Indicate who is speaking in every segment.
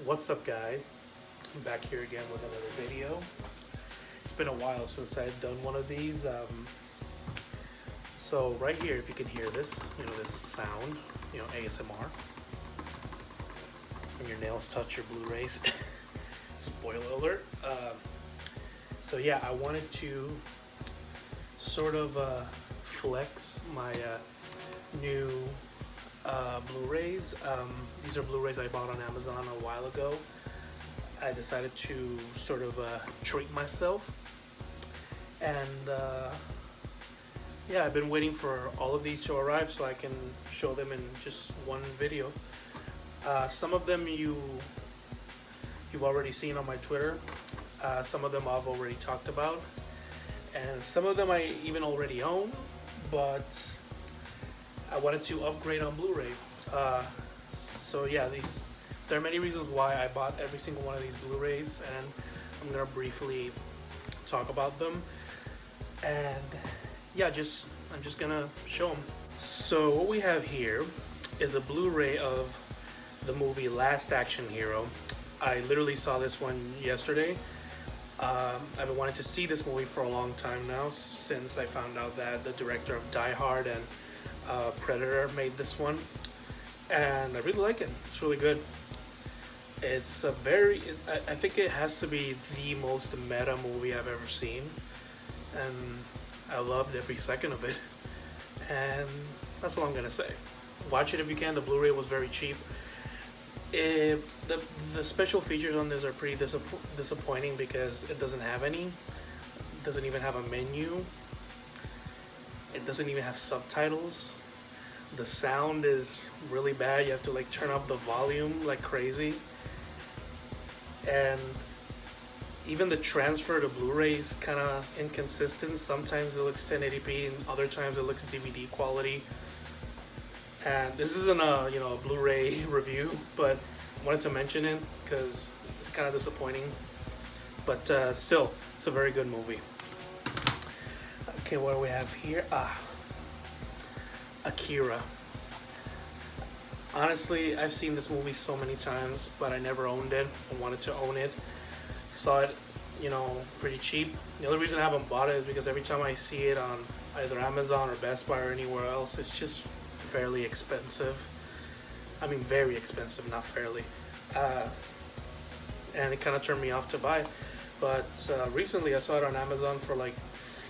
Speaker 1: What's up, guys? I'm back here again with another video. It's been a while since I've done one of these. So right here, if you can hear this, this sound, ASMR. When your nails touch your Blu-rays. Spoiler alert. So yeah, I wanted to sort of flex my new Blu-rays. These are Blu-rays I bought on Amazon a while ago. I decided to sort of treat myself, and yeah, I've been waiting for all of these to arrive so I can show them in just one video. Some of them you've already seen on my Twitter. Some of them I've already talked about, and some of them I even already own, but I wanted to upgrade on Blu-ray. So yeah, there are many reasons why I bought every single one of these Blu-rays, and I'm gonna briefly talk about them. And yeah, I'm just gonna show them. So what we have here is a Blu-ray of the movie Last Action Hero. I literally saw this one yesterday. I've been wanting to see this movie for a long time now, since I found out that the director of Die Hard and Predator made this one, and I really like it. It's really good. It's a I think it has to be the most meta movie I've ever seen, and I loved every second of it, and that's all I'm gonna say. Watch it if you can. The Blu-ray was very cheap. The special features on this are pretty disappointing because it doesn't have any. It doesn't even have a menu. It doesn't even have subtitles. The sound is really bad. You have to turn up the volume like crazy. And even the transfer to Blu-ray is kind of inconsistent. Sometimes it looks 1080p and other times it looks DVD quality. And this isn't a Blu-ray review, but I wanted to mention it because it's kind of disappointing. But still, it's a very good movie. Okay, what do we have here? Akira. Honestly, I've seen this movie so many times, but I never owned it. I wanted to own it. Saw it, pretty cheap. The only reason I haven't bought it is because every time I see it on either Amazon or Best Buy or anywhere else, it's just fairly expensive. I mean, very expensive, not fairly. And it kind of turned me off to buy. But recently I saw it on Amazon for like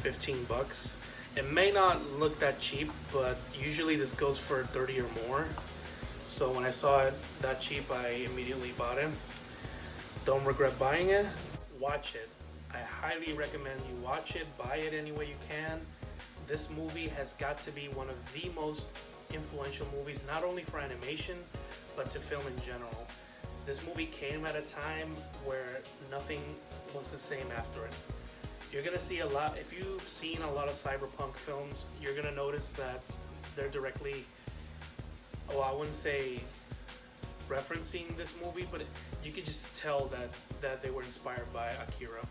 Speaker 1: $15. It may not look that cheap, but usually this goes for 30 or more. So when I saw it that cheap, I immediately bought it. Don't regret buying it. Watch it. I highly recommend you watch it. Buy it any way you can. This movie has got to be one of the most influential movies, not only for animation, but to film in general. This movie came at a time where nothing was the same after it. You're gonna see a lot, if you've seen a lot of cyberpunk films, you're gonna notice that they're directly, I wouldn't say referencing this movie, but you could just tell that they were inspired by Akira.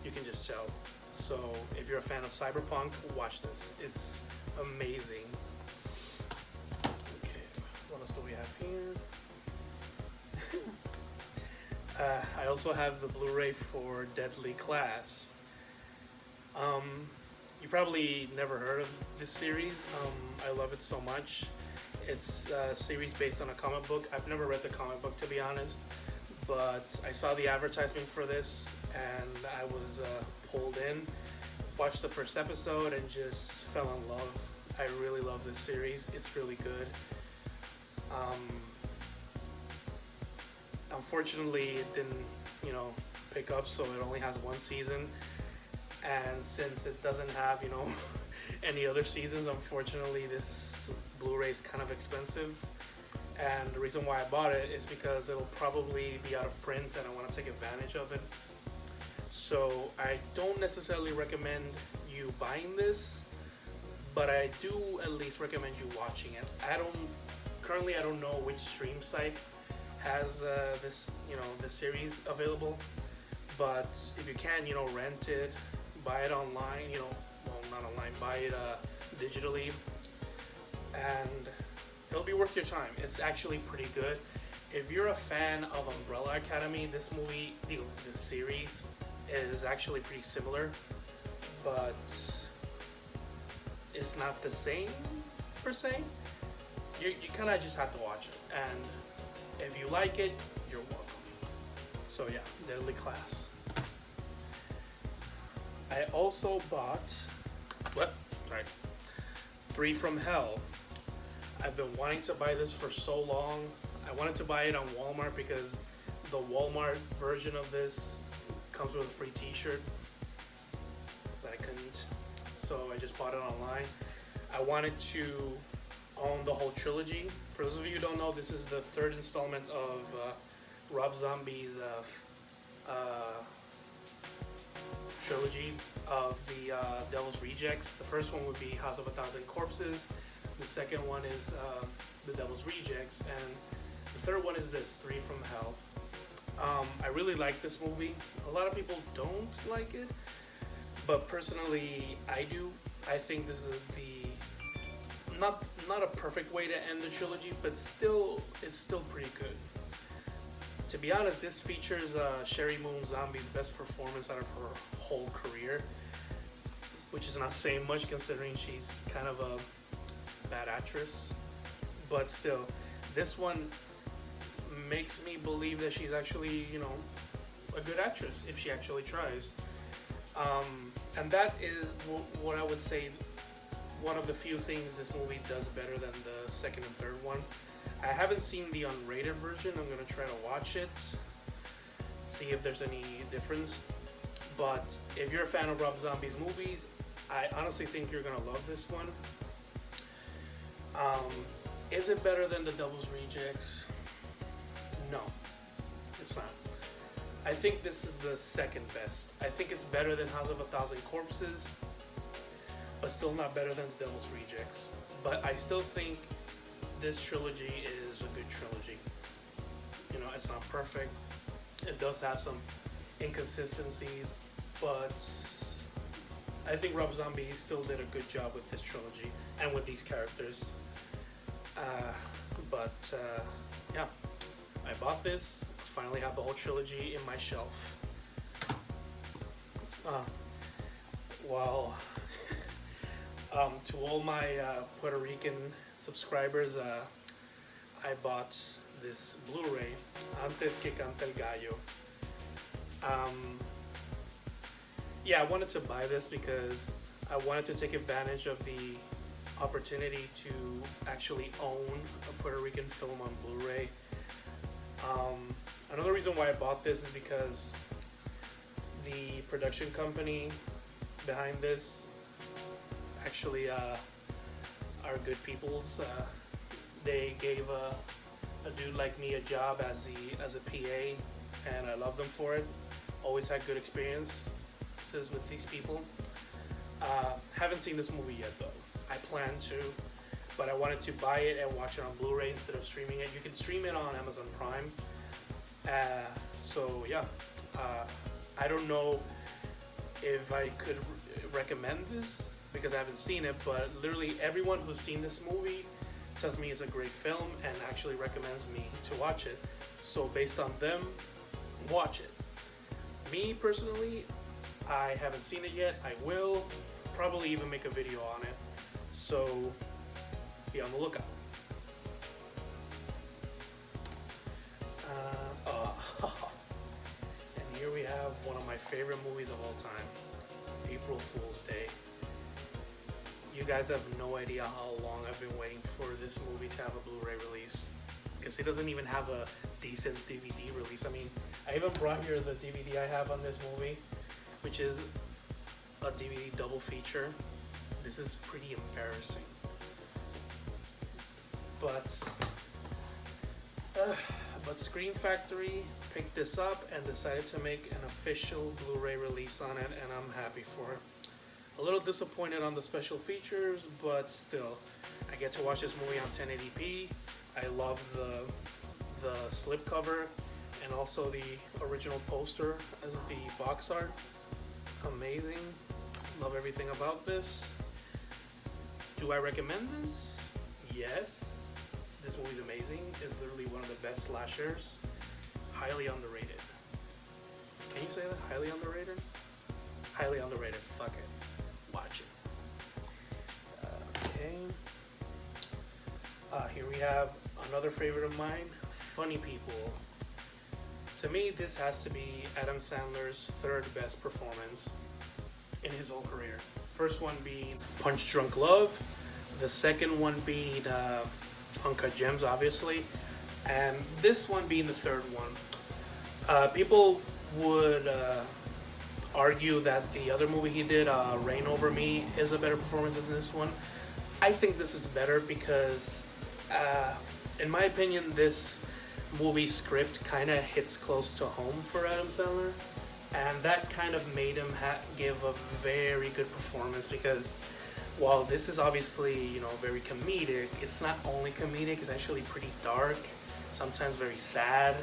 Speaker 1: You can just tell. So if you're a fan of cyberpunk, watch this. It's amazing. Okay, what else do we have here? I also have the Blu-ray for Deadly Class. You probably never heard of this series. I love it so much. It's a series based on a comic book. I've never read the comic book, to be honest, but I saw the advertisement for this and I was pulled in, watched the first episode and just fell in love. I really love this series. It's really good. Unfortunately, it didn't, pick up, so it only has one season. And since it doesn't have, any other seasons, unfortunately, this Blu-ray is kind of expensive. And the reason why I bought it is because it'll probably be out of print and I want to take advantage of it. So I don't necessarily recommend you buying this, but I do at least recommend you watching it. Currently I don't know which stream site has this series available, but if you can, rent it, buy it online, well, not online, buy it digitally, and it'll be worth your time. It's actually pretty good. if you're a fan of Umbrella Academy, this movie, the series, is actually pretty similar, but it's not the same per se. You kind of just have to watch it, and if you like it, you're welcome. So yeah, Deadly Class. I also bought Three from Hell. I've been wanting to buy this for so long. I wanted to buy it on Walmart because the Walmart version of this comes with a free t-shirt, but I couldn't, so I just bought it online. I wanted to own the whole trilogy. For those of you who don't know, this is the third installment of Rob Zombie's trilogy of the Devil's Rejects. The first one would be House of a Thousand Corpses. The second one is The Devil's Rejects, and the third one is this, Three from Hell. I really like this movie. A lot of people don't like it, but personally, I do. I think this is the not a perfect way to end the trilogy, but it's still pretty good. To be honest, this features Sherry Moon Zombie's best performance out of her whole career, which is not saying much considering she's kind of a bad actress, but still, this one makes me believe that she's actually, a good actress if she actually tries. And that is what I would say one of the few things this movie does better than the second and third one. I haven't seen the unrated version. I'm gonna try to watch it, see if there's any difference. But if you're a fan of Rob Zombie's movies, I honestly think you're gonna love this one. Is it better than The Devil's Rejects? No, it's not. I think this is the second best. I think it's better than House of a Thousand Corpses, but still not better than The Devil's Rejects. But I still think this trilogy is a good trilogy. It's not perfect. It does have some inconsistencies, but I think Rob Zombie still did a good job with this trilogy and with these characters. Yeah, I bought this. Finally have the whole trilogy in my shelf. To all my Puerto Rican subscribers, I bought this Blu-ray, Antes que cante el gallo. Yeah, I wanted to buy this because I wanted to take advantage of the opportunity to actually own a Puerto Rican film on Blu-ray. Another reason why I bought this is because the production company behind this actually are good peoples. They gave a dude like me a job as a PA, and I love them for it. Always had good experiences with these people. Haven't seen this movie yet though. I plan to, but I wanted to buy it and watch it on Blu-ray instead of streaming it. You can stream it on Amazon Prime. So yeah, I don't know if I could recommend this because I haven't seen it, but literally everyone who's seen this movie tells me it's a great film and actually recommends me to watch it. So based on them, watch it. Me personally, I haven't seen it yet. I will probably even make a video on it. So be on the lookout. And here we have one of my favorite movies of all time, April Fool's Day. You guys have no idea how long I've been waiting for this movie to have a Blu-ray release, because it doesn't even have a decent DVD release. I mean, I even brought here the DVD I have on this movie, which is a DVD double feature. This is pretty embarrassing. But Scream Factory picked this up and decided to make an official Blu-ray release on it, and I'm happy for it. A little disappointed on the special features, but still, I get to watch this movie on 1080p. I love the slipcover and also the original poster as the box art. Amazing. Love everything about this. Do I recommend this? Yes. This movie's amazing. It's literally one of the best slashers. Highly underrated. Can you say that? Highly underrated? Highly underrated. Fuck it. Watch it. Okay. Here we have another favorite of mine, Funny People. To me, this has to be Adam Sandler's third best performance in his whole career. First one being Punch Drunk Love. The second one being Uncut Gems, obviously. And this one being the third one. People would argue that the other movie he did, Reign Over Me, is a better performance than this one. I think this is better because, in my opinion, this movie script kind of hits close to home for Adam Sandler, and that kind of made him give a very good performance, because while this is obviously, you know, very comedic, it's not only comedic, it's actually pretty dark, sometimes very sad,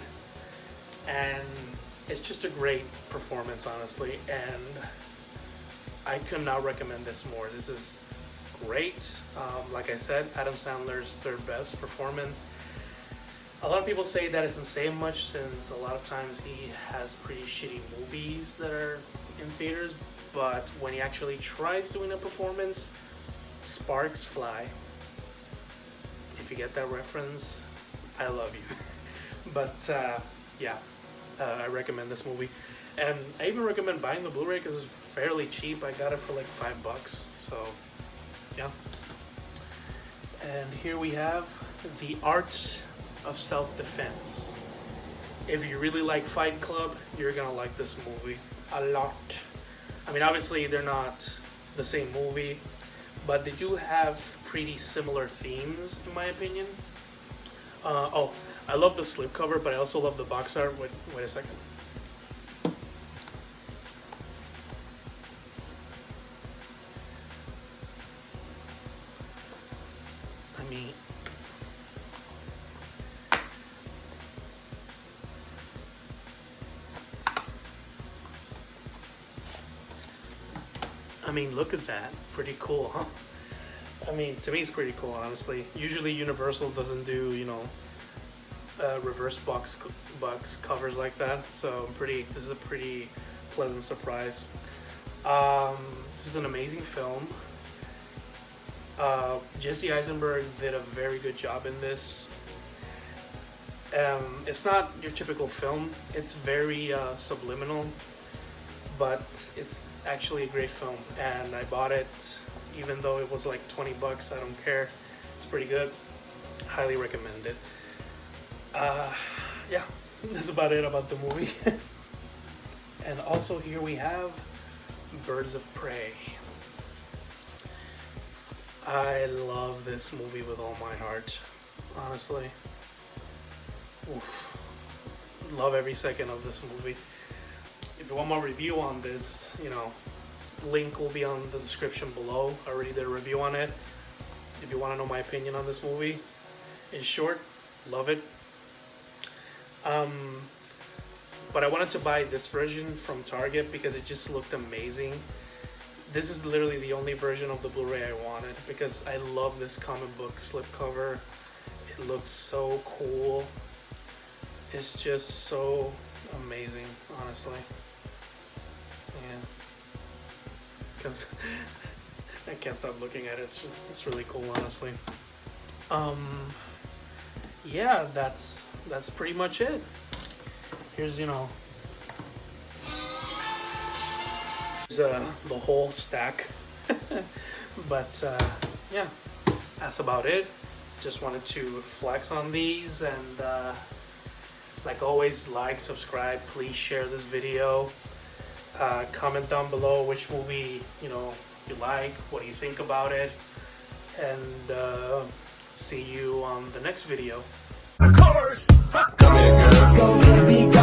Speaker 1: and it's just a great performance, honestly, and I could not recommend this more. This is great. Like I said, Adam Sandler's third best performance. A lot of people say that doesn't say much, since a lot of times he has pretty shitty movies that are in theaters, but when he actually tries doing a performance, sparks fly. If you get that reference, I love you. But yeah, I recommend this movie, and I even recommend buying the Blu-ray because it's fairly cheap. I got it for like $5, so yeah. And here we have The Art of Self-Defense. If you really like Fight Club, you're gonna like this movie a lot. I mean, obviously they're not the same movie, but they do have pretty similar themes, in my opinion. Oh, I love the slipcover, but I also love the box art. Wait a second. I mean, look at that. Pretty cool, huh? I mean, to me, it's pretty cool, honestly. Usually, Universal doesn't do, you know, reverse box covers like that. So, this is a pretty pleasant surprise. This is an amazing film. Jesse Eisenberg did a very good job in this. It's not your typical film. It's very subliminal, but it's actually a great film, and I bought it even though it was like $20. I don't care. It's pretty good. Highly recommend it. Yeah, that's about it about the movie. And also here we have Birds of Prey. I love this movie with all my heart, honestly. Oof. Love every second of this movie. If you want more review on this, you know, link will be on the description below. I already did a review on it. If you want to know my opinion on this movie, in short, love it. But I wanted to buy this version from Target because it just looked amazing. This is literally the only version of the Blu-ray I wanted because I love this comic book slipcover. It looks so cool. It's just so amazing, honestly. Yeah. Because I can't stop looking at it. It's really cool, honestly. Yeah, that's pretty much it. Here's, you know, the whole stack. But yeah, that's about it. Just wanted to flex on these, and like always, like, subscribe, please share this video. Comment down below which movie, you know, you like, what do you think about it, and see you on the next video.
Speaker 2: Of course! Come here, girl. Go, baby.